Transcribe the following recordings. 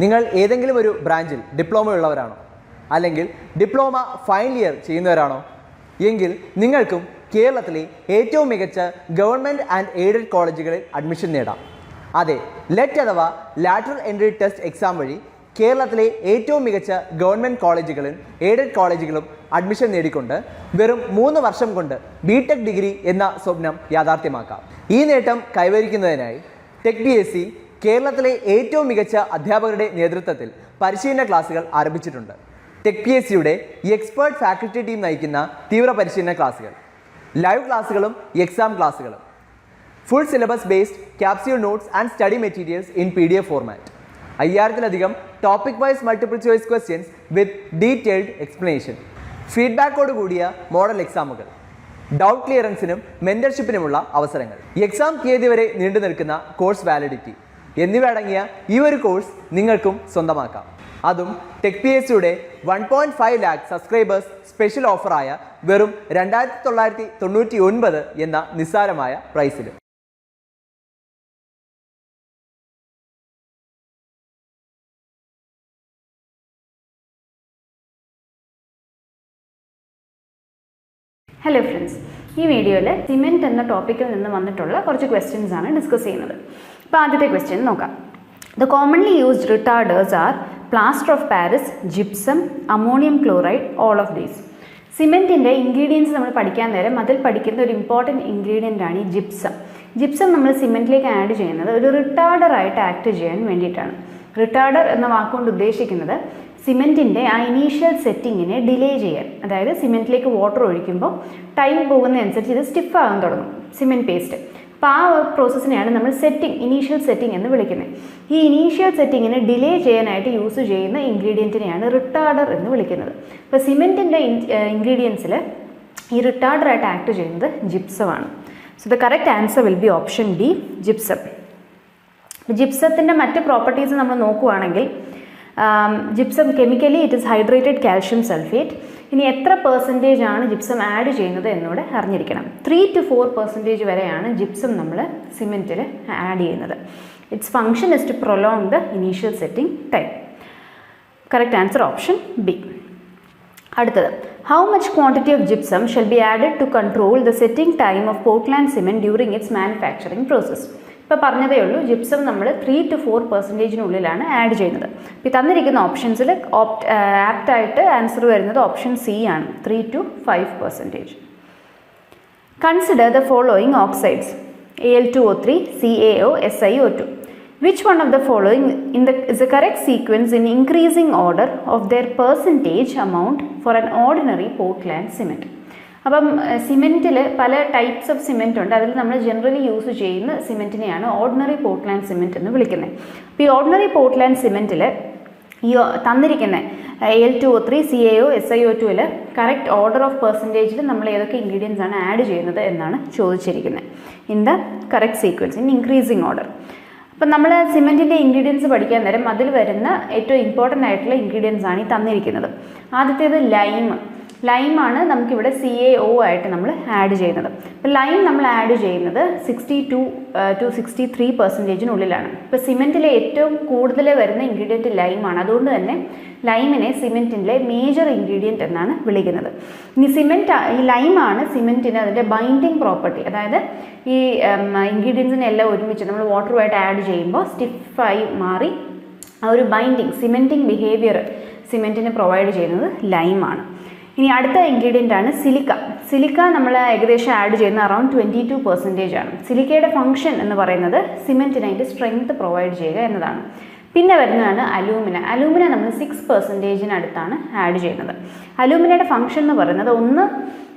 നിങ്ങൾ ഏതെങ്കിലും ഒരു ബ്രാഞ്ചിൽ ഡിപ്ലോമ ഉള്ളവരാണോ? അല്ലെങ്കിൽ ഡിപ്ലോമ ഫൈനൽ ഇയർ ചെയ്യുന്നവരാണോ? എങ്കിൽ നിങ്ങൾക്കും കേരളത്തിലെ ഏറ്റവും മികച്ച ഗവൺമെൻറ് ആൻഡ് എയ്ഡഡ് കോളേജുകളിൽ അഡ്മിഷൻ നേടാം. അതെ, ലെറ്റ് അഥവാ ലാറ്ററൽ എൻട്രി ടെസ്റ്റ് എക്സാം വഴി കേരളത്തിലെ ഏറ്റവും മികച്ച ഗവൺമെൻറ് കോളേജുകളും എയ്ഡഡ് കോളേജുകളും അഡ്മിഷൻ നേടിക്കൊണ്ട് വെറും 3 വർഷം കൊണ്ട് ബിടെക് ഡിഗ്രി എന്ന സ്വപ്നം യാഥാർത്ഥ്യമാക്കാം. ഈ നേട്ടം കൈവരിക്കുന്നതിനായി ടെക് PSC കേരളത്തിലെ ഏറ്റവും മികച്ച അധ്യാപകരുടെ നേതൃത്വത്തിൽ പരിശീലന ക്ലാസുകൾ ആരംഭിച്ചിട്ടുണ്ട്. ടെക് PSCയുടെ എക്സ്പേർട്ട് ഫാക്കൽറ്റി ടീം നയിക്കുന്ന തീവ്ര പരിശീലന ക്ലാസുകൾ, ലൈവ് ക്ലാസുകളും എക്സാം ക്ലാസുകളും, full syllabus based capsule notes and study materials in PDF format, 5000-ലധികം topic wise multiple choice questions with detailed explanation, ഫീഡ്ബാക്കോട് കൂടിയ മോഡൽ എക്സാമുകൾ, ഡൗട്ട് ക്ലിയറൻസിനും മെൻറ്റർഷിപ്പിനുമുള്ള അവസരങ്ങൾ, എക്സാം തീയതി വരെ നീണ്ടു നിൽക്കുന്ന കോഴ്സ് വാലിഡിറ്റി എന്നിവ അടങ്ങിയ ഈ ഒരു കോഴ്സ് നിങ്ങൾക്കും സ്വന്തമാക്കാം. അതും ടെക് PSCയുടെ 1.5 lakh സബ്സ്ക്രൈബേഴ്സ് സ്പെഷ്യൽ ഓഫറായ വെറും 2999 എന്ന നിസ്സാരമായ പ്രൈസിൽ. ഹലോ ഫ്രണ്ട്സ്, ഈ വീഡിയോയിൽ സിമെൻറ്റ് എന്ന ടോപ്പിക്കിൽ നിന്ന് വന്നിട്ടുള്ള കുറച്ച് ക്വസ്റ്റ്യൻസ് ആണ് ഡിസ്കസ് ചെയ്യുന്നത്. അപ്പോൾ ആദ്യത്തെ ക്വസ്റ്റ്യൻ നോക്കാം. The commonly used retarders are plaster of Paris, gypsum, ammonium chloride, all of these. സിമെൻറ്റിൻ്റെ ഇൻഗ്രീഡിയൻസ് നമ്മൾ പഠിക്കാൻ നേരം അതിൽ പഠിക്കുന്ന ഒരു ഇമ്പോർട്ടൻറ്റ് ഇൻഗ്രീഡിയൻ്റ് ആണ് ഈ ജിപ്സം. ജിപ്സം നമ്മൾ സിമെൻറ്റിലേക്ക് ആഡ് ചെയ്യുന്നത് ഒരു റിട്ടാർഡറായിട്ട് ആക്ട് ചെയ്യാൻ വേണ്ടിയിട്ടാണ്. റിട്ടാർഡർ എന്ന വാക്കുകൊണ്ട് ഉദ്ദേശിക്കുന്നത് സിമെൻറ്റിൻ്റെ ആ ഇനീഷ്യൽ സെറ്റിങ്ങിനെ ഡിലേ ചെയ്യാൻ. അതായത് സിമെൻറ്റിലേക്ക് വാട്ടർ ഒഴിക്കുമ്പോൾ ടൈം പോകുന്നതനുസരിച്ച് ഇത് സ്റ്റിഫാകാൻ തുടങ്ങും സിമെൻറ്റ് പേസ്റ്റ്. അപ്പോൾ ആ പ്രോസസ്സിനെയാണ് നമ്മൾ ഇനീഷ്യൽ സെറ്റിംഗ് എന്ന് വിളിക്കുന്നത്. ഈ ഇനീഷ്യൽ സെറ്റിങ്ങിനെ ഡിലേ ചെയ്യാനായിട്ട് യൂസ് ചെയ്യുന്ന ഇൻഗ്രീഡിയൻറ്റിനെയാണ് റിട്ടാർഡർ എന്ന് വിളിക്കുന്നത്. അപ്പോൾ സിമെൻറ്റിൻ്റെ ഇൻഗ്രീഡിയൻസിൽ ഈ റിട്ടാർഡറായിട്ട് ആക്ട് ചെയ്യുന്നത് ജിപ്സമാണ്. So the correct answer will be option D, gypsum. ജിപ്സത്തിൻ്റെ മറ്റ് പ്രോപ്പർട്ടീസ് നമ്മൾ നോക്കുകയാണെങ്കിൽ gypsum chemically it is hydrated calcium sulphate. ഇനി എത്ര പെർസെൻറ്റേജ് ആണ് ജിപ്സം ആഡ് ചെയ്യുന്നത് എന്നൂടെ അറിഞ്ഞിരിക്കണം. 3 to 4% വരെയാണ് ജിപ്സം നമ്മൾ സിമെൻറ്റിൽ ആഡ് ചെയ്യുന്നത്. Its function is to prolong the initial setting time. Correct answer option B. അടുത്തത്, how much quantity of gypsum shall be added to control the setting time of Portland cement during its manufacturing process. ഇപ്പോൾ പറഞ്ഞതേ ഉള്ളൂ, gypsum നമ്മൾ 3 to 4% add ചെയ്യുന്നത്. ഇപ്പോൾ തന്നിരിക്കുന്ന ഓപ്ഷൻസിൽ ആപ്റ്റായിട്ട് answer വരുന്നത് option C ആണ്, 3 to 5%. Consider the following oxides Al2O3, CaO, SiO2. Which one of the following is the correct sequence in increasing order of their percentage amount for an ordinary Portland cement? അപ്പം സിമെൻറ്റിൽ പല types of cement ഉണ്ട്. അതിൽ നമ്മൾ generally use ചെയ്യുന്ന സിമെൻറ്റിനെയാണ് ordinary Portland cement എന്ന് വിളിക്കുന്നത്. അപ്പോൾ ഈ ഓർഡിനറി പോർട്ട്ലാൻഡ് സിമെൻറ്റിൽ ഈ തന്നിരിക്കുന്ന Al2O3, CaO, SiO2ൽ കറക്റ്റ് ഓർഡർ ഓഫ് പെർസെൻറ്റേജിൽ നമ്മൾ ഏതൊക്കെ ഇൻഗ്രീഡിയൻസ് ആണ് ആഡ് ചെയ്യുന്നത് എന്നാണ് ചോദിച്ചിരിക്കുന്നത്. In the correct sequence in increasing order. അപ്പം നമ്മൾ സിമെൻറ്റിൻ്റെ ഇൻഗ്രീഡിയൻസ് പഠിക്കാൻ നേരം അതിൽ വരുന്ന ഏറ്റവും ഇമ്പോർട്ടൻ്റ് ആയിട്ടുള്ള ഇൻഗ്രീഡിയൻസ് ആണ് ഈ തന്നിരിക്കുന്നത്. ആദ്യത്തേത് ലൈമാണ് നമുക്കിവിടെ CaO ആയിട്ട് നമ്മൾ ആഡ് ചെയ്യുന്നത്. അപ്പോൾ ലൈം നമ്മൾ ആഡ് ചെയ്യുന്നത് 62 to 63%. ഇപ്പോൾ സിമെൻറ്റിലെ ഏറ്റവും കൂടുതൽ വരുന്ന ഇൻഗ്രീഡിയൻറ്റ് ലൈമാണ്. അതുകൊണ്ട് തന്നെ ലൈമിനെ സിമെൻറ്റിൻ്റെ മേജർ ഇൻഗ്രീഡിയൻറ്റ് എന്നാണ് വിളിക്കുന്നത്. ഇനി ഈ ലൈമാണ് സിമെൻറ്റിന് അതിൻ്റെ ബൈൻഡിങ് പ്രോപ്പർട്ടി. അതായത് ഈ ഇൻഗ്രീഡിയൻസിനെല്ലാം ഒരുമിച്ച് നമ്മൾ വാട്ടറുമായിട്ട് ആഡ് ചെയ്യുമ്പോൾ സ്റ്റിഫായി മാറി ആ ഒരു സിമെൻറ്റിങ് ബിഹേവിയർ സിമെൻറ്റിന് പ്രൊവൈഡ് ചെയ്യുന്നത് ലൈമാണ്. ഇനി അടുത്ത ഇൻഗ്രീഡിയൻ്റ് ആണ് സിലിക്ക നമ്മൾ ഏകദേശം ആഡ് ചെയ്യുന്ന അറൗണ്ട് 22% ആണ്. സിലിക്കയുടെ ഫംഗ്ഷൻ എന്ന് പറയുന്നത് സിമെൻറ്റിന് അതിൻ്റെ സ്ട്രെങ്ത് പ്രൊവൈഡ് ചെയ്യുക എന്നതാണ്. പിന്നെ വരുന്നതാണ് അലൂമിന നമ്മൾ 6% അടുത്താണ് ആഡ് ചെയ്യുന്നത്. അലൂമിനയുടെ ഫംഗ്ഷൻ എന്ന് പറയുന്നത് ഒന്ന്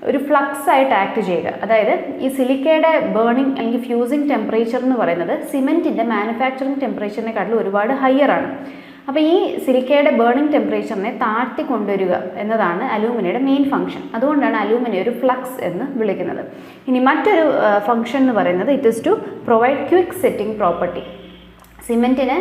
ഒരു ഫ്ലക്സ് ആയിട്ട് ആക്ട് ചെയ്യുക. അതായത് ഈ സിലിക്കയുടെ ബേണിംഗ് അല്ലെങ്കിൽ ഫ്യൂസിങ് ടെമ്പറേച്ചർ എന്ന് പറയുന്നത് സിമെൻറ്റിൻ്റെ മാനുഫാക്ചറിങ് ടെമ്പറേച്ചറിനെക്കാട്ടിലും ഒരുപാട് ഹയർ ആണ്. അപ്പോൾ ഈ സിലിക്കയുടെ ബേണിംഗ് ടെമ്പറേച്ചറിനെ താഴ്ത്തി കൊണ്ടുവരിക എന്നതാണ് അലൂമിനയുടെ മെയിൻ ഫംഗ്ഷൻ. അതുകൊണ്ടാണ് അലൂമിനിയ ഒരു ഫ്ലക്സ് എന്ന് വിളിക്കുന്നത്. ഇനി മറ്റൊരു ഫംഗ്ഷൻ എന്ന് പറയുന്നത് it is to provide quick setting property. സിമെൻറ്റിന്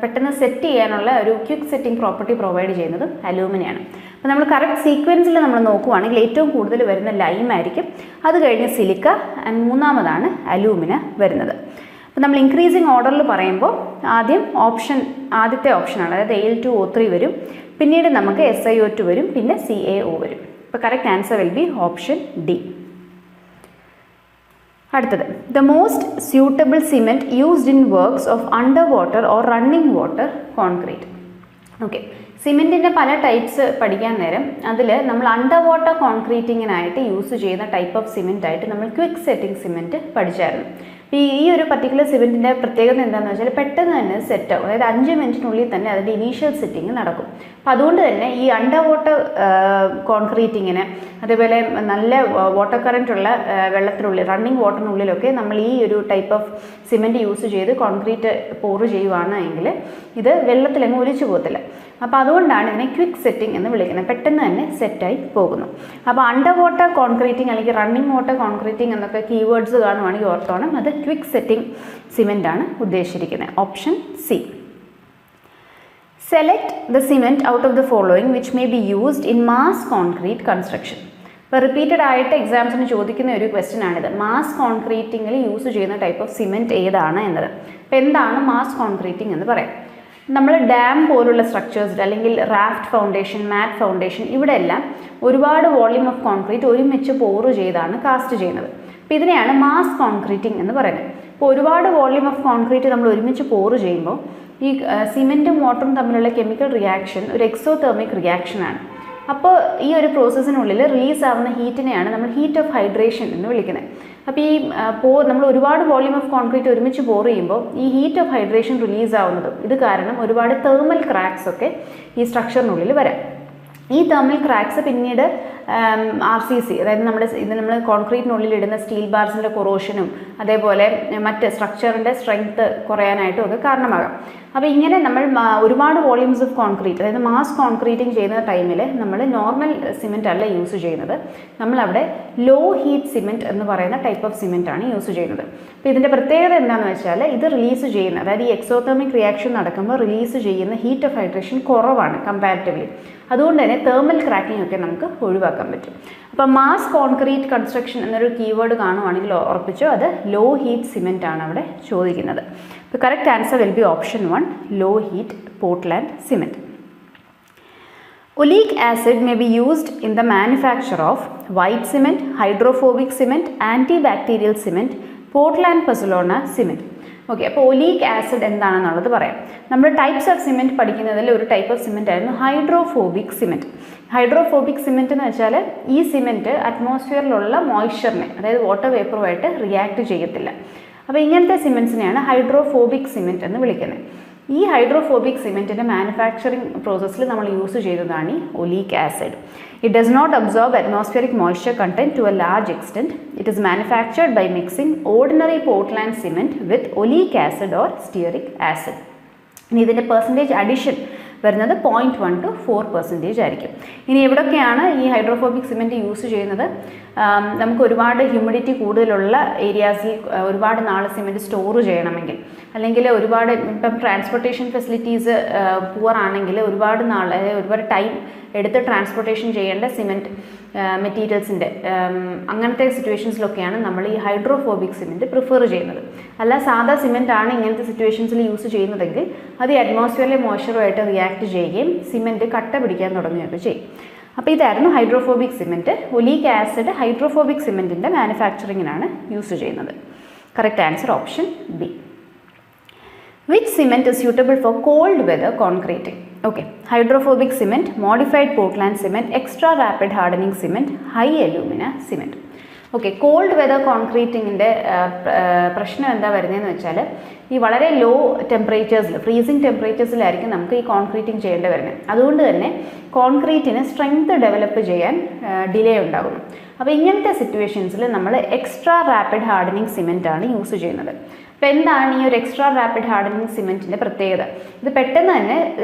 പെട്ടെന്ന് സെറ്റ് ചെയ്യാനുള്ള ഒരു ക്വിക്ക് സെറ്റിംഗ് പ്രോപ്പർട്ടി പ്രൊവൈഡ് ചെയ്യുന്നതും അലൂമിനിയാണ്. അപ്പോൾ നമ്മൾ കറക്റ്റ് സീക്വൻസിൽ നമ്മൾ നോക്കുകയാണെങ്കിൽ ഏറ്റവും കൂടുതൽ വരുന്ന ലൈം ആയിരിക്കും, അത് കഴിഞ്ഞ് സിലിക്ക, ആൻഡ് മൂന്നാമതാണ് അലൂമിന വരുന്നത്. അപ്പോൾ നമ്മൾ ഇൻക്രീസിങ് ഓർഡറിൽ പറയുമ്പോൾ ആദ്യത്തെ ഓപ്ഷനാണ്, അതായത് Al2O3 വരും, പിന്നീട് നമുക്ക് SiO2 വരും, പിന്നെ CaO വരും. അപ്പോൾ correct answer will be option D. അടുത്തത്, the most suitable cement used in works of under water or running water concrete. Okay, സിമെൻറ്റിൻ്റെ പല ടൈപ്സ് പഠിക്കാൻ നേരം അതിൽ നമ്മൾ അണ്ടർ വാട്ടർ കോൺക്രീറ്റിങ്ങിനായിട്ട് യൂസ് ചെയ്യുന്ന ടൈപ്പ് ഓഫ് സിമെൻ്റ് ആയിട്ട് നമ്മൾ ക്വിക്ക് സെറ്റിംഗ് സിമെൻറ്റ് പഠിച്ചായിരുന്നു. ഈ ഒരു പർട്ടിക്കുലർ സിമെൻറ്റിൻ്റെ പ്രത്യേകത എന്താണെന്ന് വെച്ചാൽ പെട്ടെന്ന് തന്നെ സെറ്റ് ആവും, അതായത് 5 മിനിറ്റിനുള്ളിൽ തന്നെ അതിൻ്റെ ഇനീഷ്യൽ സെറ്റിംഗ് നടക്കും. അപ്പോൾ അതുകൊണ്ട് തന്നെ ഈ അണ്ടർ വാട്ടർ കോൺക്രീറ്റിങ്ങിന്, അതേപോലെ നല്ല വാട്ടർ കറൻറ്റ് ഉള്ള വെള്ളത്തിനുള്ളിൽ, റണ്ണിങ് വാട്ടറിനുള്ളിലൊക്കെ നമ്മൾ ഈ ഒരു ടൈപ്പ് ഓഫ് സിമെൻറ്റ് യൂസ് ചെയ്ത് കോൺക്രീറ്റ് പോറ് ചെയ്യുവാണെങ്കിൽ ഇത് വെള്ളത്തിലങ്ങ് ഒലിച്ചു പോകത്തില്ല. അപ്പോൾ അതുകൊണ്ടാണ് ഇതിനെ ക്വിക്ക് സെറ്റിംഗ് എന്ന് വിളിക്കുന്നത്, പെട്ടെന്ന് തന്നെ സെറ്റായി പോകുന്നു. അപ്പോൾ അണ്ടർ വാട്ടർ കോൺക്രീറ്റിംഗ് അല്ലെങ്കിൽ റണ്ണിങ് വാട്ടർ കോൺക്രീറ്റിംഗ് എന്നൊക്കെ കീവേഡ്സ് കാണുവാണെങ്കിൽ ഓർത്തോണം, അത് ക്വിക്ക് സെറ്റിംഗ് സിമെൻ്റ് ആണ് ഉദ്ദേശിച്ചിരിക്കുന്നത്. Option C. Select the cement out of the following which may be used in mass concrete construction. ഇപ്പോൾ റിപ്പീറ്റഡ് ആയിട്ട് എക്സാംസിന് ചോദിക്കുന്ന ഒരു ക്വസ്റ്റ്യൻ ആണിത്. മാസ് കോൺക്രീറ്റിങ്ങിൽ യൂസ് ചെയ്യുന്ന ടൈപ്പ് ഓഫ് സിമെൻറ്റ് ഏതാണ് എന്നത്. അപ്പോൾ എന്താണ് മാസ് കോൺക്രീറ്റിംഗ് എന്ന് പറയാം? നമ്മൾ ഡാം പോലുള്ള സ്ട്രക്ചേഴ്സിൽ അല്ലെങ്കിൽ റാഫ്റ്റ് ഫൗണ്ടേഷൻ, മാറ്റ് ഫൗണ്ടേഷൻ, ഇവിടെ എല്ലാം ഒരുപാട് വോളിയം ഓഫ് കോൺക്രീറ്റ് ഒരുമിച്ച് പോറ് ചെയ്താണ് കാസ്റ്റ് ചെയ്യുന്നത്. അപ്പോൾ ഇതിനെയാണ് മാസ് കോൺക്രീറ്റിംഗ് എന്ന് പറയുന്നത്. അപ്പോൾ ഒരുപാട് വോളിയം ഓഫ് കോൺക്രീറ്റ് നമ്മൾ ഒരുമിച്ച് പോറ് ചെയ്യുമ്പോൾ ഈ സിമെൻറ്റും വാട്ടറും തമ്മിലുള്ള കെമിക്കൽ റിയാക്ഷൻ ഒരു എക്സോതെർമിക് റിയാക്ഷനാണ്. അപ്പോൾ ഈ ഒരു പ്രോസസ്സിനുള്ളിൽ റിലീസ് ആവുന്ന ഹീറ്റിനെയാണ് നമ്മൾ ഹീറ്റ് ഓഫ് ഹൈഡ്രേഷൻ എന്ന് വിളിക്കുന്നത്. അപ്പോൾ ഈ നമ്മൾ ഒരുപാട് വോളിയം ഓഫ് കോൺക്രീറ്റ് ഒരുമിച്ച് പോർ ചെയ്യുമ്പോൾ ഈ ഹീറ്റ് ഓഫ് ഹൈഡ്രേഷൻ റിലീസ് ആവുന്നതും ഇത് കാരണം ഒരുപാട് തെർമൽ ക്രാക്സ് ഒക്കെ ഈ സ്ട്രക്ചറിനുള്ളിൽ വരാം. ഈ തെർമൽ ക്രാക്സ് പിന്നീട് RCC, അതായത് നമ്മൾ കോൺക്രീറ്റിനുള്ളിൽ ഇടുന്ന സ്റ്റീൽ ബാർസിൻ്റെ കൊറോഷനും അതേപോലെ മറ്റ് സ്ട്രക്ചറിൻ്റെ സ്ട്രെങ്ത്ത് കുറയാനായിട്ടും ഒക്കെ കാരണമാകാം. അപ്പോൾ ഇങ്ങനെ നമ്മൾ ഒരുപാട് വോളിയൂംസ് ഓഫ് കോൺക്രീറ്റ്, അതായത് മാസ് കോൺക്രീറ്റിംഗ് ചെയ്യുന്ന ടൈമിൽ നമ്മൾ നോർമൽ സിമെൻറ്റ് അല്ല യൂസ് ചെയ്യുന്നത്, നമ്മളവിടെ ലോ ഹീറ്റ് സിമെൻറ്റ് എന്ന് പറയുന്ന ടൈപ്പ് ഓഫ് സിമെൻറ്റ് ആണ് യൂസ് ചെയ്യുന്നത്. അപ്പോൾ ഇതിൻ്റെ പ്രത്യേകത എന്താണെന്ന് വെച്ചാൽ ഇത് റിലീസ് ചെയ്യുന്ന, അതായത് ഈ എക്സോതെർമിക് റിയാക്ഷൻ നടക്കുമ്പോൾ റിലീസ് ചെയ്യുന്ന ഹീറ്റ് ഓഫ് ഹൈഡ്രേഷൻ കുറവാണ് കമ്പാരിറ്റീവ്ലി. അതുകൊണ്ട് തന്നെ തെർമൽ ക്രാക്കിംഗ് ഒക്കെ നമുക്ക് ഒഴിവാക്കാൻ പറ്റും. അപ്പോൾ മാസ് കോൺക്രീറ്റ് കൺസ്ട്രക്ഷൻ എന്നൊരു കീവേഡ് കാണുവാണെങ്കിൽ ഉറപ്പിച്ചോ, അത് ലോ ഹീറ്റ് സിമെൻ്റ് ആണ് അവിടെ ചോദിക്കുന്നത്. അപ്പോൾ correct answer will be option 1, low heat Portland cement. Oleic acid may be used in the manufacture of white cement, hydrophobic cement, antibacterial cement, Portland pozzolana cement. Okay, അപ്പോൾ oleic acid എന്താണെന്നുള്ളത് പറയാം. നമ്മൾ types of cement പഠിക്കുന്നതിൽ ഒരു type of cement ആയിരുന്നു hydrophobic cement. Hydrophobic cement എന്ന് വെച്ചാൽ ഈ സിമെൻറ്റ് അറ്റ്മോസ്ഫിയറിലുള്ള മോയ്സ്ചറിനെ, അതായത് വാട്ടർ വേപ്പറുമായിട്ട് റിയാക്ട് ചെയ്യത്തില്ല. അപ്പോൾ ഇങ്ങനത്തെ സിമെൻറ്റ്സിനെയാണ് ഹൈഡ്രോഫോബിക് സിമെൻറ്റ് എന്ന് വിളിക്കുന്നത്. ഈ ഹൈഡ്രോഫോബിക് സിമെൻറ്റിൻ്റെ മാനുഫാക്ചറിങ് പ്രോസസ്സിൽ നമ്മൾ യൂസ് ചെയ്തതാണ് ഈ oleic acid. It does not absorb atmospheric moisture content to a large extent. It is manufactured by mixing ordinary Portland cement with oleic acid or stearic acid. ഇനി ഇതിൻ്റെ percentage addition വരുന്നത് 0.1 to 4% ആയിരിക്കും. ഇനി എവിടെയൊക്കെയാണ് ഈ hydrophobic cement use ചെയ്യുന്നത്? നമുക്ക് ഒരുപാട് ഹ്യൂമിഡിറ്റി കൂടുതലുള്ള ഏരിയാസിൽ ഒരുപാട് നാൾ സിമെൻറ്റ് സ്റ്റോർ ചെയ്യണമെങ്കിൽ, അല്ലെങ്കിൽ ഒരുപാട് ഇപ്പം ട്രാൻസ്പോർട്ടേഷൻ ഫെസിലിറ്റീസ് പുവർ ആണെങ്കിൽ ഒരുപാട് നാൾ, അതായത് ഒരുപാട് ടൈം എടുത്ത് ട്രാൻസ്പോർട്ടേഷൻ ചെയ്യേണ്ട സിമെൻറ്റ് മെറ്റീരിയൽസിൻ്റെ അങ്ങനത്തെ സിറ്റുവേഷൻസിലൊക്കെയാണ് നമ്മൾ ഈ ഹൈഡ്രോഫോബിക് സിമെൻറ്റ് പ്രിഫർ ചെയ്യുന്നത്. അല്ല സാധാ സിമെൻ്റ് ആണ് ഇങ്ങനത്തെ സിറ്റുവേഷൻസിൽ യൂസ് ചെയ്യുന്നതെങ്കിൽ അത് ഈ അറ്റ്മോസ്ഫിയറിലെ മോയ്സ്ചറുമായിട്ട് റിയാക്ട് ചെയ്യുകയും സിമെൻറ്റ് കട്ട പിടിക്കാൻ തുടങ്ങുകയൊക്കെ ചെയ്യും. അപ്പോൾ ഇതായിരുന്നു hydrophobic cement. Oleic acid hydrophobic സിമെൻറ്റിൻ്റെ മാനുഫാക്ചറിങ്ങിനാണ് യൂസ് ചെയ്യുന്നത്. Correct answer option B. Which cement is suitable for cold weather concreting? Okay, hydrophobic cement, modified Portland cement, extra rapid hardening cement, high alumina cement. Okay, cold weather കോൺക്രീറ്റിങ്ങിൻ്റെ പ്രശ്നം എന്താ വരുന്നതെന്ന് വെച്ചാൽ ഈ വളരെ ലോ ടെമ്പറേച്ചേഴ്സിൽ, ഫ്രീസിങ് ടെമ്പറേച്ചേഴ്സിലായിരിക്കും നമുക്ക് ഈ കോൺക്രീറ്റിംഗ് ചെയ്യേണ്ടി വരുന്നത്. അതുകൊണ്ട് തന്നെ കോൺക്രീറ്റിന് സ്ട്രെങ്ത് ഡെവലപ്പ് ചെയ്യാൻ ഡിലേ ഉണ്ടാകുന്നു. അപ്പോൾ ഇങ്ങനത്തെ സിറ്റുവേഷൻസിൽ നമ്മൾ എക്സ്ട്രാ റാപ്പിഡ് ഹാർഡനിങ് സിമെൻ്റ് ആണ് യൂസ് ചെയ്യുന്നത്. അപ്പോൾ എന്താണ് ഈ ഒരു എക്സ്ട്രാ റാപ്പിഡ് ഹാർഡനിങ് സിമെൻറ്റിൻ്റെ പ്രത്യേകത? ഇത് പെട്ടെന്ന് തന്നെ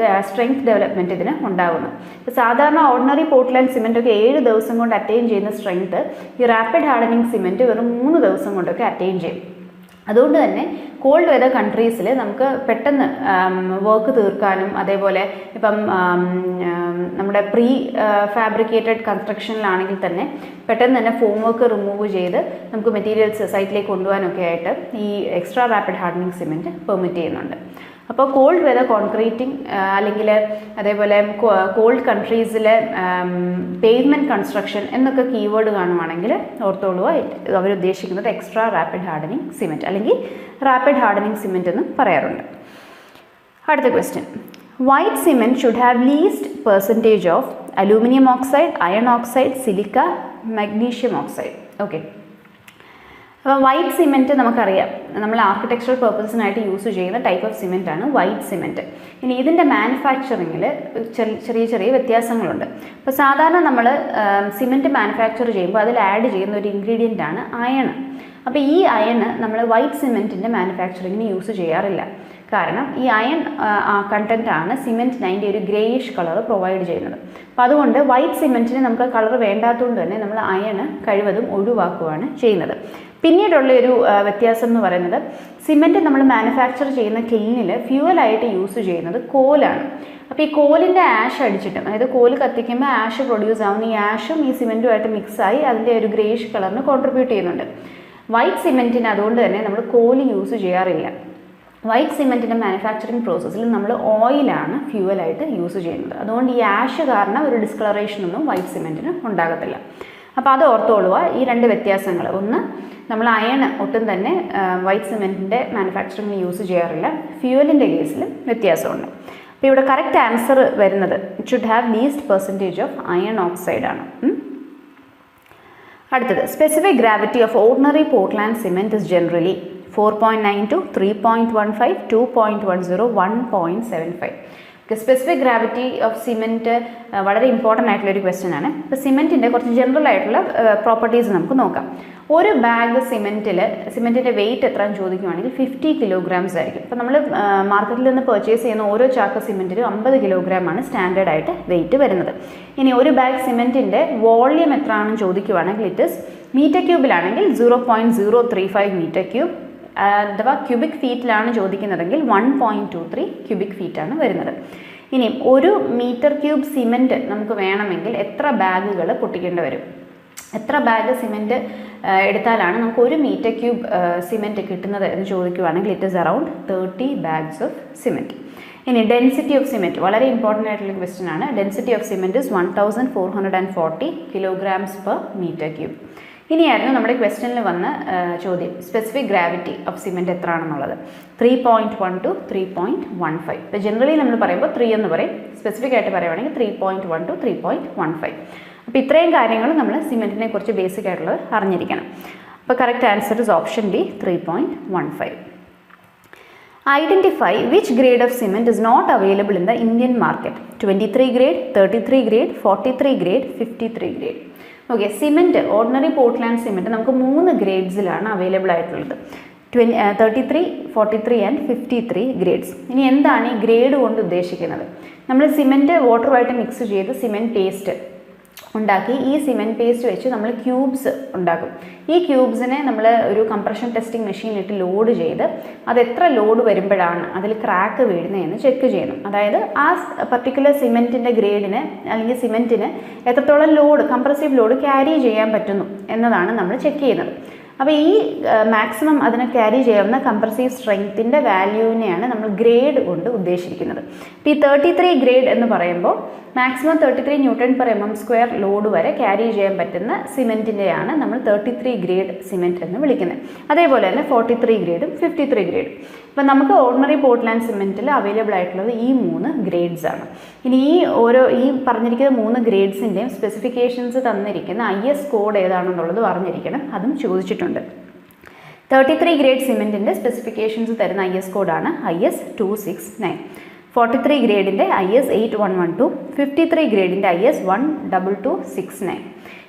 സ്ട്രെങ്ത് ഡെവലപ്മെൻറ്റ് ഇതിന് ഉണ്ടാകുന്നു. ഇപ്പോൾ സാധാരണ ഓർഡിനറി പോർട്ട്ലാൻഡ് സിമെൻറ്റൊക്കെ 7 ദിവസം കൊണ്ട് അറ്റൈൻ ചെയ്യുന്ന സ്ട്രെങ്ത് ഈ റാപ്പിഡ് ഹാർഡനിങ് സിമെൻറ്റ് വെറും 3 ദിവസം കൊണ്ടൊക്കെ അറ്റൈൻ ചെയ്യും. അതുകൊണ്ട് തന്നെ കോൾഡ് വെതർ കൺട്രീസിൽ നമുക്ക് പെട്ടെന്ന് വർക്ക് തീർക്കാനും അതേപോലെ ഇപ്പം നമ്മുടെ പ്രീ ഫാബ്രിക്കേറ്റഡ് കൺസ്ട്രക്ഷനിലാണെങ്കിൽ തന്നെ പെട്ടെന്ന് തന്നെ ഫോം വർക്ക് റിമൂവ് ചെയ്ത് നമുക്ക് മെറ്റീരിയൽസ് സൈറ്റിലേക്ക് കൊണ്ടുപോകാനൊക്കെ ആയിട്ട് ഈ extra rapid hardening cement permit ചെയ്യുന്നുണ്ട്. അപ്പോൾ കോൾഡ് വെതർ കോൺക്രീറ്റിംഗ് അല്ലെങ്കിൽ അതേപോലെ കോൾഡ് കൺട്രീസിലെ പേവ്മെൻറ്റ് കൺസ്ട്രക്ഷൻ എന്നൊക്കെ കീവേഡ് കാണുവാണെങ്കിൽ ഓർത്തോളുക, അവരുദ്ദേശിക്കുന്നത് എക്സ്ട്രാ റാപ്പിഡ് ഹാർഡനിങ് സിമെൻറ്റ് അല്ലെങ്കിൽ റാപ്പിഡ് ഹാർഡനിങ് സിമെൻറ്റ് എന്ന് പറയാറുണ്ട്. അടുത്ത question, white cement should have least percentage of aluminium oxide, iron oxide, silica, magnesium oxide. Okay, അപ്പോൾ വൈറ്റ് സിമെൻറ്റ് നമുക്കറിയാം, നമ്മൾ ആർക്കിടെക്ചറൽ പർപ്പസിനായിട്ട് യൂസ് ചെയ്യുന്ന ടൈപ്പ് ഓഫ് സിമെൻ്റ് ആണ് വൈറ്റ് സിമെൻറ്റ്. ഇനി ഇതിൻ്റെ മാനുഫാക്ചറിങ്ങിൽ ചെറിയ ചെറിയ വ്യത്യാസങ്ങളുണ്ട്. അപ്പോൾ സാധാരണ നമ്മൾ സിമെൻറ്റ് മാനുഫാക്ചർ ചെയ്യുമ്പോൾ അതിൽ ആഡ് ചെയ്യുന്ന ഒരു ഇൻഗ്രീഡിയൻ്റ് ആണ് അയൺ. അപ്പോൾ ഈ അയൺ നമ്മൾ വൈറ്റ് സിമെൻറ്റിൻ്റെ മാനുഫാക്ചറിങ്ങിന് യൂസ് ചെയ്യാറില്ല. കാരണം ഈ അയൺ കണ്ടൻ്റ് ആണ് സിമെൻറ്റിന് അതിൻ്റെ ഒരു ഗ്രേയിഷ് കളർ പ്രൊവൈഡ് ചെയ്യുന്നത്. അപ്പോൾ അതുകൊണ്ട് വൈറ്റ് സിമെൻറ്റിന് നമുക്ക് കളർ വേണ്ടാത്തതുകൊണ്ട് തന്നെ നമ്മൾ അയൺ കഴിവതും ഒഴിവാക്കുകയാണ് ചെയ്യുന്നത്. പിന്നീടുള്ളൊരു വ്യത്യാസം എന്ന് പറയുന്നത്, സിമെൻറ്റ് നമ്മൾ മാനുഫാക്ചർ ചെയ്യുന്ന ക്ലീനിൽ ഫ്യൂവലായിട്ട് യൂസ് ചെയ്യുന്നത് കോലാണ്. അപ്പോൾ ഈ കോലിൻ്റെ ആഷ് അടിച്ചിട്ട്, അതായത് കോല് കത്തിക്കുമ്പോൾ ആഷ് പ്രൊഡ്യൂസ് ആവുന്ന ഈ ആഷും ഈ സിമെൻറ്റുമായിട്ട് മിക്സായി അതിൻ്റെ ഒരു ഗ്രേയിഷ് കളറിന് കോൺട്രിബ്യൂട്ട് ചെയ്യുന്നുണ്ട്. വൈറ്റ് സിമെൻറ്റിന് അതുകൊണ്ട് തന്നെ നമ്മൾ കോല് യൂസ് ചെയ്യാറില്ല. വൈറ്റ് സിമെൻറ്റിൻ്റെ മാനുഫാക്ചറിങ് പ്രോസസ്സിൽ നമ്മൾ ഓയിലാണ് ഫ്യൂവലായിട്ട് യൂസ് ചെയ്യുന്നത്. അതുകൊണ്ട് ഈ ആഷ് കാരണം ഒരു ഡിസ്കളറേഷനൊന്നും വൈറ്റ് സിമെൻറ്റിന് ഉണ്ടാകത്തില്ല. അപ്പോൾ അത് ഓർത്തോളുക, ഈ രണ്ട് വ്യത്യാസങ്ങൾ. ഒന്ന്, നമ്മൾ അയൺ ഒട്ടും തന്നെ വൈറ്റ് സിമെൻറ്റിൻ്റെ മാനുഫാക്ചറിങ്ങിന് യൂസ് ചെയ്യാറില്ല. ഫ്യൂവലിൻ്റെ കേസിലും വ്യത്യാസമുണ്ട്. അപ്പോൾ ഇവിടെ കറക്റ്റ് ആൻസർ വരുന്നത് it should have least percentage of iron oxide ആണ്. അടുത്തത്, specific gravity of ordinary Portland cement is generally 4.92, 3.15, 2.10, 1.75. Specific gravity of cement വളരെ ഇമ്പോർട്ടൻ്റ് ആയിട്ടുള്ളൊരു ക്വസ്റ്റ്യൻ ആണ്. ഇപ്പോൾ സിമെൻറ്റിൻ്റെ കുറച്ച് ജനറൽ ആയിട്ടുള്ള പ്രോപ്പർട്ടീസ് നമുക്ക് നോക്കാം. ഒരു ബാഗ് സിമെൻറ്റിൻ്റെ വെയിറ്റ് എത്രയെന്ന് ചോദിക്കുകയാണെങ്കിൽ 50 kilograms ആയിരിക്കും. ഇപ്പോൾ നമ്മൾ മാർക്കറ്റിൽ നിന്ന് പർച്ചേസ് ചെയ്യുന്ന ഓരോ ചാക്ക് സിമെൻറ്റിനും 50 kilogram ആണ് സ്റ്റാൻഡേർഡ് ആയിട്ട് വെയിറ്റ് വരുന്നത്. ഇനി ഒരു ബാഗ് സിമെൻറ്റിൻ്റെ വോള്യം എത്രയാണെന്ന് ചോദിക്കുകയാണെങ്കിൽ ഇറ്റ് ഇസ് മീറ്റർ ക്യൂബിലാണെങ്കിൽ 0.035 മീറ്റർ ക്യൂബ്, അഥവാ ക്യൂബിക് ഫീറ്റിലാണ് ചോദിക്കുന്നതെങ്കിൽ 1.23 ക്യൂബിക് ഫീറ്റാണ് വരുന്നത്. ഇനി ഒരു മീറ്റർ ക്യൂബ് സിമെൻറ്റ് നമുക്ക് വേണമെങ്കിൽ എത്ര ബാഗുകൾ പൊട്ടിക്കേണ്ടി വരും? എത്ര ബാഗ് സിമെൻറ്റ് എടുത്താലാണ് നമുക്ക് ഒരു മീറ്റർ ക്യൂബ് സിമെൻറ്റ് കിട്ടുന്നത് എന്ന് ചോദിക്കുകയാണെങ്കിൽ it is around 30 bags of cement. ഇനി ഡെൻസിറ്റി ഓഫ് സിമെൻറ്റ് വളരെ ഇമ്പോർട്ടൻ്റ് ആയിട്ടുള്ള ക്വസ്റ്റ്യൻ ആണ്. Density of cement is 1440 kilograms per meter cube. ഇനിയായിരുന്നു നമ്മുടെ ക്വസ്റ്റ്യനിൽ വന്ന ചോദ്യം, സ്പെസിഫിക് ഗ്രാവിറ്റി ഓഫ് സിമെൻറ്റ് എത്രയാണെന്നുള്ളത്. 3.1 to 3.15. ഇപ്പോൾ ജനറലി നമ്മൾ പറയുമ്പോൾ 3 എന്ന് പറയും, സ്പെസിഫിക് ആയിട്ട് പറയുവാണെങ്കിൽ 3.1 to 3.15. അപ്പോൾ ഇത്രയും കാര്യങ്ങൾ നമ്മൾ സിമെൻറ്റിനെ കുറിച്ച് ബേസിക് ആയിട്ടുള്ളത് അറിഞ്ഞിരിക്കണം. അപ്പോൾ correct answer is option D, 3.15. Identify which grade of cement is not available in the Indian market. 23 grade, 33 grade, 43 grade, 53 grade. Okay, cement, ordinary Portland cement നമുക്ക് 3 ഗ്രേഡ്സിലാണ് അവൈലബിൾ ആയിട്ടുള്ളത്. 33, 43 ആൻഡ് 53 ഗ്രേഡ്സ്. ഇനി എന്താണ് ഈ ഗ്രേഡ് കൊണ്ട് ഉദ്ദേശിക്കുന്നത്? നമ്മൾ സിമെൻറ്റ് വാട്ടറുമായിട്ട് മിക്സ് ചെയ്ത് cement paste ഉണ്ടാക്കി ഈ സിമെൻറ്റ് പേസ്റ്റ് വെച്ച് നമ്മൾ ക്യൂബ്സ് ഉണ്ടാക്കും. ഈ ക്യൂബ്സിനെ നമ്മൾ ഒരു കംപ്രഷൻ ടെസ്റ്റിംഗ് മെഷീനിലിട്ട് ലോഡ് ചെയ്ത് അത് എത്ര ലോഡ് വരുമ്പോഴാണ് അതിൽ ക്രാക്ക് വീഴുന്നതെന്ന് ചെക്ക് ചെയ്യണം. അതായത് ആ പർട്ടിക്കുലർ സിമെൻറ്റിൻ്റെ ഗ്രേഡിന് അല്ലെങ്കിൽ സിമെൻറ്റിന് എത്രത്തോളം ലോഡ്, കംപ്രസീവ് ലോഡ് ക്യാരി ചെയ്യാൻ പറ്റുന്നു എന്നതാണ് നമ്മൾ ചെക്ക് ചെയ്യുന്നത്. അപ്പോൾ ഈ മാക്സിമം അതിനെ ക്യാരി ചെയ്യാവുന്ന കംപ്രസീവ് സ്ട്രെങ്ത്തിൻ്റെ വാല്യൂവിനെയാണ് നമ്മൾ ഗ്രേഡ് കൊണ്ട് ഉദ്ദേശിക്കുന്നത്. ഇപ്പോൾ ഈ 33 ഗ്രേഡ് എന്ന് പറയുമ്പോൾ മാക്സിമം 33 Nm/mm² ലോഡ് വരെ ക്യാരി ചെയ്യാൻ പറ്റുന്ന സിമെൻറ്റിൻ്റെയാണ് നമ്മൾ 33 ഗ്രേഡ് സിമെൻറ്റ് എന്ന് വിളിക്കുന്നത്. അതേപോലെ തന്നെ 43 ഗ്രേഡും 53 ഗ്രേഡും. അപ്പോൾ നമുക്ക് ഓർഡിനറി പോർട്ട്ലാൻഡ് സിമെൻറ്റിൽ അവൈലബിൾ ആയിട്ടുള്ളത് ഈ 3 ഗ്രേഡ്സ് ആണ്. ഇനി ഈ പറഞ്ഞിരിക്കുന്ന 3 ഗ്രേഡ്സിൻ്റെയും സ്പെസിഫിക്കേഷൻസ് തന്നിരിക്കുന്ന IS കോഡ് ഏതാണെന്നുള്ളത് അറിഞ്ഞിരിക്കണം, അതും ചോദിച്ചിട്ടുണ്ട്. 33 ഗ്രേഡ് സിമെൻറ്റിൻ്റെ സ്പെസിഫിക്കേഷൻസ് തരുന്ന IS കോഡാണ് IS 269. 43 ഗ്രേഡിൻ്റെ IS 8112, 53 ഗ്രേഡിൻ്റെ IS 12269.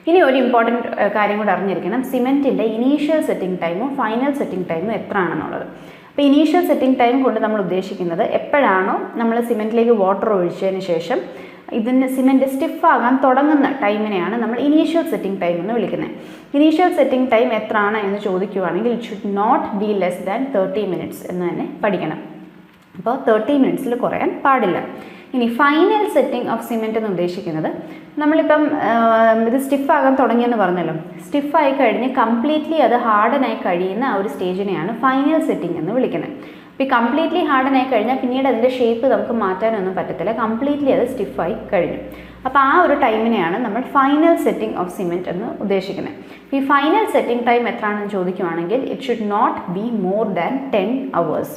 ഇനി ഒരു ഇമ്പോർട്ടൻറ്റ് കാര്യം കൂടെ അറിഞ്ഞിരിക്കണം, സിമെൻറ്റിൻ്റെ ഇനീഷ്യൽ സെറ്റിംഗ് ടൈമും ഫൈനൽ സെറ്റിംഗ് ടൈമും എത്ര ആണെന്നുള്ളത്. അപ്പോൾ ഇനീഷ്യൽ സെറ്റിംഗ് ടൈം കൊണ്ട് നമ്മൾ ഉദ്ദേശിക്കുന്നത് എപ്പോഴാണോ നമ്മൾ സിമെൻറ്റിലേക്ക് വാട്ടർ ഒഴിച്ചതിന് ശേഷം ഇതിന് സിമെൻറ്റ് സ്റ്റിഫാകാൻ തുടങ്ങുന്ന ടൈമിനെയാണ് നമ്മൾ ഇനീഷ്യൽ സെറ്റിംഗ് ടൈം എന്ന് വിളിക്കുന്നത്. ഇനീഷ്യൽ സെറ്റിംഗ് ടൈം എത്രയാണ് എന്ന് ചോദിക്കുകയാണെങ്കിൽ it should not be less than 30 minutes എന്ന് തന്നെ പഠിക്കണം. അപ്പോൾ 30 മിനിറ്റ്സിൽ കുറയാൻ പാടില്ല. ഇനി ഫൈനൽ സെറ്റിംഗ് ഓഫ് സിമെൻറ്റ് എന്ന് ഉദ്ദേശിക്കുന്നത് നമ്മളിപ്പം ഇത് സ്റ്റിഫാകാൻ തുടങ്ങിയെന്ന് പറഞ്ഞല്ലോ, സ്റ്റിഫായി കഴിഞ്ഞ് കംപ്ലീറ്റ്ലി അത് ഹാർഡനായി കഴിയുന്ന ആ ഒരു സ്റ്റേജിനെയാണ് ഫൈനൽ സെറ്റിംഗ് എന്ന് വിളിക്കുന്നത്. അപ്പോൾ ഈ കംപ്ലീറ്റ്ലി ഹാർഡനായി കഴിഞ്ഞാൽ പിന്നീട് അതിൻ്റെ ഷേപ്പ് നമുക്ക് മാറ്റാനൊന്നും പറ്റത്തില്ല, കംപ്ലീറ്റ്ലി അത് സ്റ്റിഫായി കഴിഞ്ഞു. അപ്പോൾ ആ ഒരു ടൈമിനെയാണ് നമ്മൾ ഫൈനൽ സെറ്റിംഗ് ഓഫ് സിമെൻറ്റ് എന്ന് ഉദ്ദേശിക്കുന്നത്. ഈ ഫൈനൽ സെറ്റിംഗ് ടൈം എത്രയാണെന്ന് ചോദിക്കുകയാണെങ്കിൽ it should not be more than 10 hours.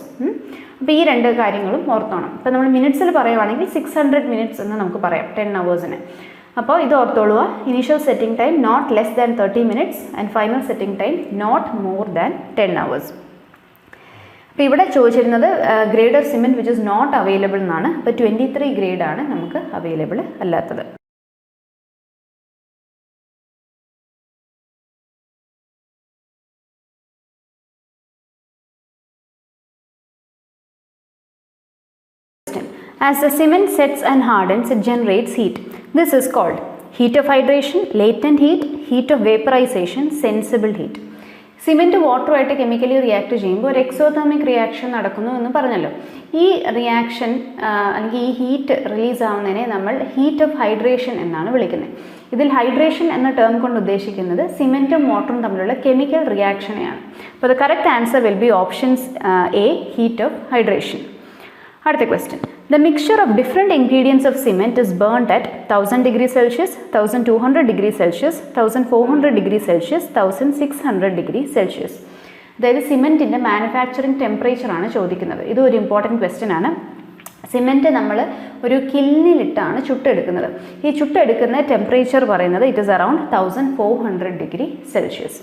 അപ്പോൾ ഈ രണ്ട് കാര്യങ്ങളും ഓർത്തോണം. ഇപ്പോൾ നമ്മൾ മിനിറ്റ്സിൽ പറയുവാണെങ്കിൽ 600 മിനിറ്റ്സ് എന്ന് നമുക്ക് പറയാം 10 hours. അപ്പോൾ ഇത് ഓർത്തോളുക, initial setting time not less than 30 minutes and final setting time not more than 10 hours. അപ്പോൾ ഇവിടെ ചോദിച്ചിരുന്നത് grade of cement which is not available എന്നാണ്. അപ്പോൾ 23 ഗ്രേഡാണ് നമുക്ക് അവൈലബിൾ അല്ലാത്തത്. As the cement sets and hardens, it generates heat. This is called heat of hydration, latent heat, heat of vaporization, sensible heat. Cement വാട്ടറുമായിട്ട് chemically react ചെയ്യുമ്പോൾ ഒരു exothermic reaction നടക്കുന്നു എന്ന് പറഞ്ഞല്ലോ. ഈ റിയാക്ഷൻ അല്ലെങ്കിൽ ഈ ഹീറ്റ് റിലീസ് ആവുന്നതിനെ നമ്മൾ ഹീറ്റ് ഓഫ് ഹൈഡ്രേഷൻ എന്നാണ് വിളിക്കുന്നത്. ഇതിൽ ഹൈഡ്രേഷൻ എന്ന ടേം കൊണ്ട് ഉദ്ദേശിക്കുന്നത് സിമെൻറ്റും വാട്ടറും തമ്മിലുള്ള കെമിക്കൽ റിയാക്ഷനെയാണ്. അപ്പോൾ the correct answer will B options A, heat of hydration. അടുത്ത question. The mixture of different ingredients of cement is burnt at 1000 degrees Celsius, 1200 degrees Celsius, 1400 degrees Celsius, 1600 degrees Celsius. അതായത് സിമെൻറ്റിൻ്റെ manufacturing ടെമ്പറേച്ചറാണ് ചോദിക്കുന്നത്. ഇത് ഒരു important question ആണ്. Cement നമ്മൾ ഒരു കില്ലിലിട്ടാണ് ചുട്ടെടുക്കുന്നത്. ഈ ചുട്ടെടുക്കുന്ന ടെമ്പറേച്ചർ പറയുന്നത് it is around 1400 degree Celsius.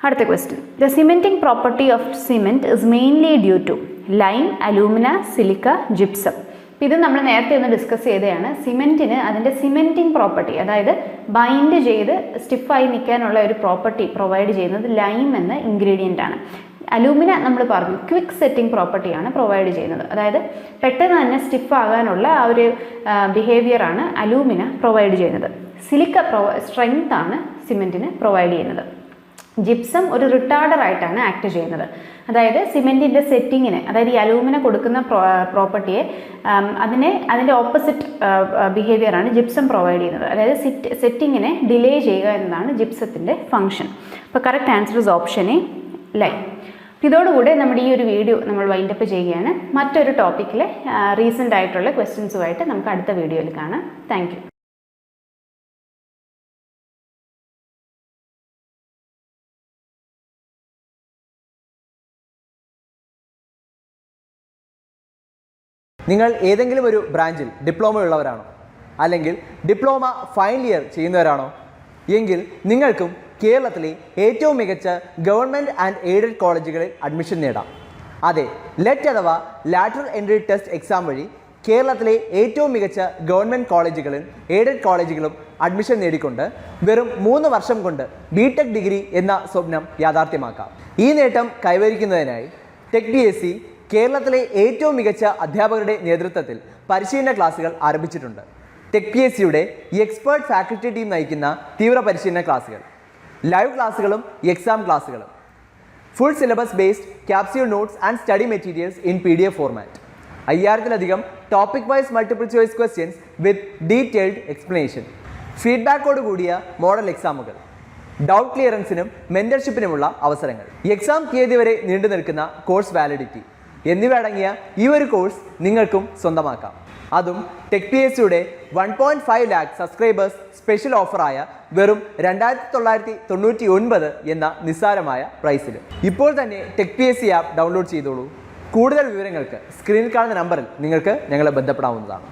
അടുത്ത question. The cementing property of cement is mainly due to lime, alumina, silica, gypsum. ഇത് നമ്മൾ നേരത്തെ ഒന്ന് ഡിസ്കസ് ചെയ്തതാണ്. സിമെൻറ്റിന് അതിൻ്റെ സിമെൻറ്റിംഗ് പ്രോപ്പർട്ടി, അതായത് ബൈൻഡ് ചെയ്ത് സ്റ്റിഫായി നിൽക്കാനുള്ള ഒരു പ്രോപ്പർട്ടി പ്രൊവൈഡ് ചെയ്യുന്നത് ലൈം എന്ന ഇൻഗ്രീഡിയൻ്റ് ആണ്. അലൂമിന നമ്മൾ പറഞ്ഞു ക്വിക്ക് സെറ്റിംഗ് പ്രോപ്പർട്ടിയാണ് പ്രൊവൈഡ് ചെയ്യുന്നത്, അതായത് പെട്ടെന്ന് തന്നെ സ്റ്റിഫ് ആകാനുള്ള ആ ഒരു ബിഹേവിയറാണ് അലൂമിന പ്രൊവൈഡ് ചെയ്യുന്നത്. സിലിക്ക സ്ട്രെങ്ത് ആണ് സിമെൻറ്റിന് പ്രൊവൈഡ് ചെയ്യുന്നത്. ജിപ്സം ഒരു റിട്ടാർഡറായിട്ടാണ് ആക്ട് ചെയ്യുന്നത്, അതായത് സിമെൻറ്റിൻ്റെ സെറ്റിങ്ങിന്, അതായത് ഈ അലൂമിന കൊടുക്കുന്ന പ്രോപ്പർട്ടിയെ അതിൻ്റെ ഓപ്പോസിറ്റ് ബിഹേവിയറാണ് ജിപ്സം പ്രൊവൈഡ് ചെയ്യുന്നത്, അതായത് സെറ്റിങ്ങിനെ ഡിലേ ചെയ്യുക എന്നതാണ് ജിപ്സത്തിൻ്റെ ഫങ്ഷൻ. അപ്പോൾ correct answer is option A, lime. ഇതോടുകൂടെ നമ്മുടെ ഈ ഒരു വീഡിയോ നമ്മൾ വൈൻഡപ്പ് ചെയ്യുകയാണ്. മറ്റൊരു ടോപ്പിക്കിലെ റീസെൻ്റ് ആയിട്ടുള്ള ക്വസ്റ്റ്യൻസുമായിട്ട് നമുക്ക് അടുത്ത വീഡിയോയിൽ കാണാം. Thank you. നിങ്ങൾ ഏതെങ്കിലും ഒരു ബ്രാഞ്ചിൽ ഡിപ്ലോമ ഉള്ളവരാണോ, അല്ലെങ്കിൽ ഡിപ്ലോമ ഫൈനൽ ഇയർ ചെയ്യുന്നവരാണോ എങ്കിൽ നിങ്ങൾക്കും കേരളത്തിലെ ഏറ്റവും മികച്ച ഗവൺമെൻറ് ആൻഡ് എയ്ഡഡ് കോളേജുകളിൽ അഡ്മിഷൻ നേടാം. അതെ, ലെറ്റ് അഥവാ ലാറ്ററൽ എൻട്രി ടെസ്റ്റ് എക്സാം വഴി കേരളത്തിലെ ഏറ്റവും മികച്ച ഗവൺമെൻറ് കോളേജുകളും എയ്ഡഡ് കോളേജുകളും അഡ്മിഷൻ നേടിക്കൊണ്ട് വെറും 3 വർഷം കൊണ്ട് ബിടെക് ഡിഗ്രി എന്ന സ്വപ്നം യാഥാർത്ഥ്യമാക്കാം. ഈ നേട്ടം കൈവരിക്കുന്നതിനായി ടെക് PSC കേരളത്തിലെ ഏറ്റവും മികച്ച അധ്യാപകരുടെ നേതൃത്വത്തിൽ പരിശീലന ക്ലാസുകൾ ആരംഭിച്ചിട്ടുണ്ട്. ടെക് PSCയുടെ എക്സ്പേർട്ട് ഫാക്കൽറ്റി ടീം നയിക്കുന്ന തീവ്ര പരിശീലന ക്ലാസുകൾ, ലൈവ് ക്ലാസുകളും എക്സാം ക്ലാസുകളും, full syllabus based capsule notes and study materials in PDF format, 5000-ലധികം topic wise multiple choice questions with detailed explanation, ഫീഡ്ബാക്കോട് കൂടിയ മോഡൽ എക്സാമുകൾ, ഡൗട്ട് ക്ലിയറൻസിനും മെൻറ്റർഷിപ്പിനുമുള്ള അവസരങ്ങൾ, എക്സാം തീയതി വരെ നീണ്ടു നിൽക്കുന്ന കോഴ്സ് വാലിഡിറ്റി എന്നിവ അടങ്ങിയ ഈ ഒരു കോഴ്സ് നിങ്ങൾക്കും സ്വന്തമാക്കാം. അതും ടെക് PSCയുടെ 1.5 lakh സബ്സ്ക്രൈബേഴ്സ് സ്പെഷ്യൽ ഓഫറായ വെറും 2999 എന്ന നിസ്സാരമായ പ്രൈസിൽ. ഇപ്പോൾ തന്നെ ടെക് PSC ആപ്പ് ഡൗൺലോഡ് ചെയ്തോളൂ. കൂടുതൽ വിവരങ്ങൾക്ക് സ്ക്രീനിൽ കാണുന്ന നമ്പറിൽ നിങ്ങൾക്ക് ഞങ്ങളെ ബന്ധപ്പെടാവുന്നതാണ്.